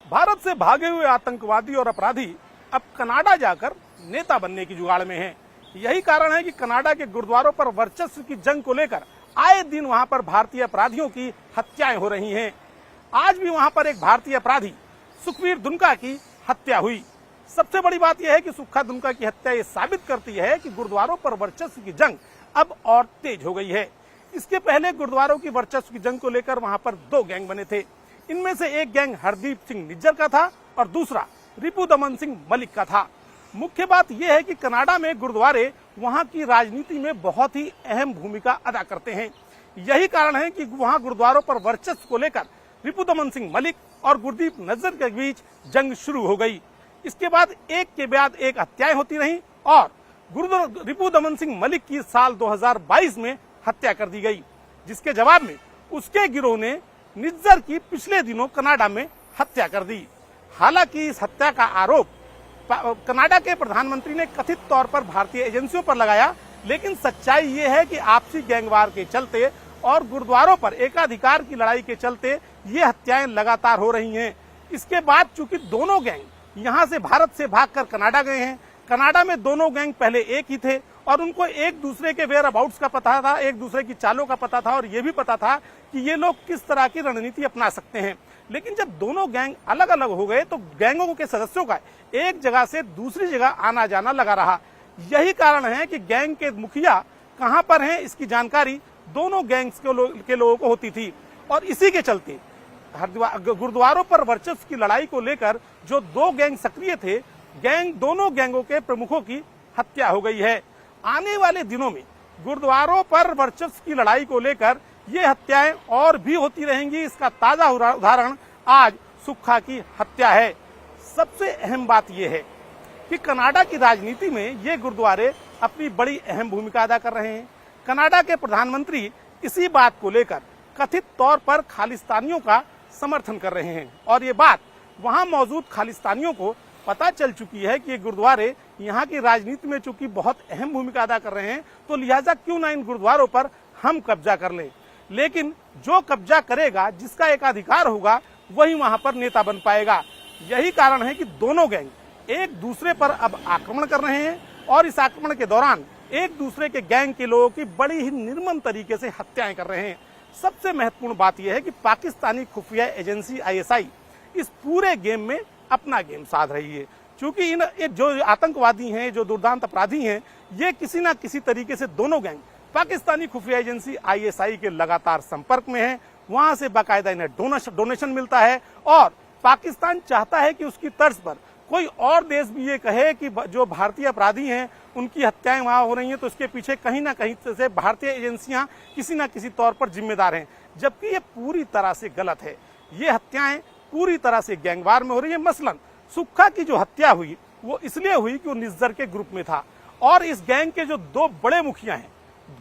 भारत से भागे हुए आतंकवादी और अपराधी अब कनाडा जाकर नेता बनने की जुगाड़ में हैं। यही कारण है कि कनाडा के गुरुद्वारों पर वर्चस्व की जंग को लेकर आए दिन वहां पर भारतीय अपराधियों की हत्याएं हो रही हैं। आज भी वहां पर एक भारतीय अपराधी सुखवीर दुनका की हत्या हुई। सबसे बड़ी बात यह है कि सुखा दुनका की हत्या ये साबित करती है कि गुरुद्वारों पर वर्चस्व की जंग अब और तेज हो गई है। इसके पहले गुरुद्वारों की वर्चस्व की जंग को लेकर वहां पर दो गैंग बने थे। इनमें से एक गैंग हरदीप सिंह निज्जर का था और दूसरा रिपु दमन सिंह मलिक का था। मुख्य बात यह है कि कनाडा में गुरुद्वारे वहां की राजनीति में बहुत ही अहम भूमिका अदा करते हैं। यही कारण है कि वहां गुरुद्वारों पर वर्चस्व को लेकर रिपु दमन सिंह मलिक और गुरदीप नज्जर के बीच जंग शुरू हो गई। इसके बाद एक के बाद एक हत्याएं होती रहीं और रिपु दमन सिंह मलिक की साल 2022 में हत्या कर दी गई, जिसके जवाब में उसके गिरोह ने निज्जर की पिछले दिनों कनाडा में हत्या कर दी। हालांकि इस हत्या का आरोप कनाडा के प्रधानमंत्री ने कथित तौर पर भारतीय एजेंसियों पर लगाया, लेकिन सच्चाई ये है कि आपसी गैंगवार के चलते और गुरुद्वारों पर एकाधिकार की लड़ाई के चलते ये हत्याएं लगातार हो रही हैं। इसके बाद चूंकि दोनों गैंग यहां से भारत से भागकर कनाडा गए हैं, कनाडा में दोनों गैंग पहले एक ही थे और उनको एक दूसरे के वेयर अबाउट्स का पता था, एक दूसरे की चालों का पता था और ये भी पता था कि ये लोग किस तरह की रणनीति अपना सकते हैं। लेकिन जब दोनों गैंग अलग अलग हो गए तो गैंगों के सदस्यों का एक जगह से दूसरी जगह आना जाना लगा रहा। यही कारण है कि गैंग के मुखिया कहां पर हैं इसकी जानकारी दोनों गैंग्स के लोगों को होती थी और इसी के चलते गुरुद्वारों पर वर्चस्व की लड़ाई को लेकर जो दो गैंग सक्रिय थे, दोनों गैंगों के प्रमुखों की हत्या हो गई है। आने वाले दिनों में गुरुद्वारों पर वर्चस्व की लड़ाई को लेकर ये हत्याएं और भी होती रहेंगी। इसका ताजा उदाहरण आज सुक्खा की हत्या है। सबसे अहम बात यह है कि कनाडा की राजनीति में ये गुरुद्वारे अपनी बड़ी अहम भूमिका अदा कर रहे हैं। कनाडा के प्रधानमंत्री इसी बात को लेकर कथित तौर पर खालिस्तानियों का समर्थन कर रहे हैं और ये बात वहां मौजूद खालिस्तानियों को पता चल चुकी है कि ये गुरुद्वारे यहाँ की राजनीति में चूंकि बहुत अहम भूमिका अदा कर रहे हैं, तो लिहाजा क्यों ना इन गुरुद्वारों पर हम कब्जा कर लें। लेकिन जो कब्जा करेगा, जिसका एकाधिकार होगा, वही वहां पर नेता बन पाएगा। यही कारण है कि दोनों गैंग एक दूसरे पर अब आक्रमण कर रहे हैं और इस आक्रमण के दौरान एक दूसरे के गैंग के लोगों की बड़ी ही निर्मम तरीके से हत्याएं कर रहे हैं। सबसे महत्वपूर्ण बात यह है कि पाकिस्तानी खुफिया एजेंसी ISI इस पूरे गेम में अपना गेम साध रही है। क्योंकि ये जो आतंकवादी हैं, जो दुर्दांत अपराधी हैं, ये किसी ना किसी तरीके से दोनों गैंग पाकिस्तानी खुफिया एजेंसी ISI के लगातार संपर्क में है। वहां से बाकायदा इन्हें डोनेशन मिलता है और पाकिस्तान चाहता है कि उसकी तर्ज पर कोई और देश भी ये कहे कि जो भारतीय अपराधी हैं उनकी हत्याएं वहां हो रही हैं, तो इसके पीछे कहीं ना कहीं से भारतीय एजेंसियां किसी न किसी तौर पर जिम्मेदार हैं, जबकि ये पूरी तरह से गलत है। ये हत्याएं पूरी तरह से गैंगवार में हो रही है। मसलन सुक्खा की जो हत्या हुई वो इसलिए हुई कि वो निज्जर के ग्रुप में था और इस गैंग के जो दो बड़े मुखिया हैं,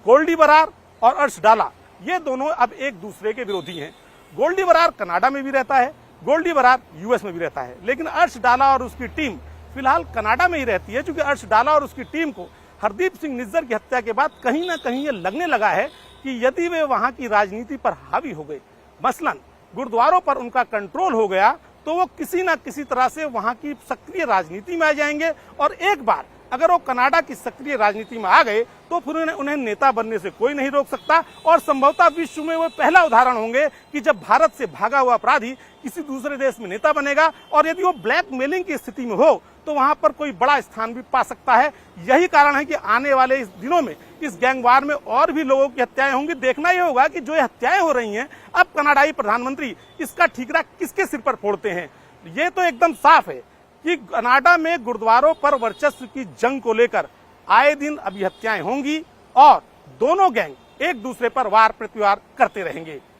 गोल्डी बरार और अर्श डाला, ये दोनों अब एक दूसरे के विरोधी हैं। गोल्डी बरार कनाडा में भी रहता है, गोल्डी बरार US में भी रहता है, लेकिन अर्श डाला और उसकी टीम फिलहाल कनाडा में ही रहती है, क्योंकि अर्श डाला और उसकी टीम को हरदीप सिंह निज्जर की हत्या के बाद कहीं ना कहीं ये लगने लगा है कि यदि वे वहां की राजनीति पर हावी हो गए, मसलन गुरुद्वारों पर उनका कंट्रोल हो गया, तो वो किसी न किसी तरह से वहां की सक्रिय राजनीति में आ जाएंगे और एक बार अगर वो कनाडा की सक्रिय राजनीति में आ गए तो फिर उन्हें नेता बनने से कोई नहीं रोक सकता और संभवतः विश्व में वो पहला उदाहरण होंगे कि जब भारत से भागा हुआ अपराधी किसी दूसरे देश में नेता बनेगा और यदि वो ब्लैकमेलिंग की स्थिति में हो तो वहां पर कोई बड़ा स्थान भी पा सकता है। यही कारण है कि आने वाले इस दिनों में इस गैंगवार में और भी लोगों की हत्याएं होंगी। देखना यह होगा कि जो ये हत्याएं हो रही हैं, अब कनाडाई प्रधानमंत्री इसका ठीकरा किसके सिर पर फोड़ते हैं। ये तो एकदम साफ है कि कनाडा में गुरुद्वारों पर वर्चस्व की जंग को लेकर आए दिन अभी हत्याएं होंगी और दोनों गैंग एक दूसरे पर वार प्रतिवार करते रहेंगे।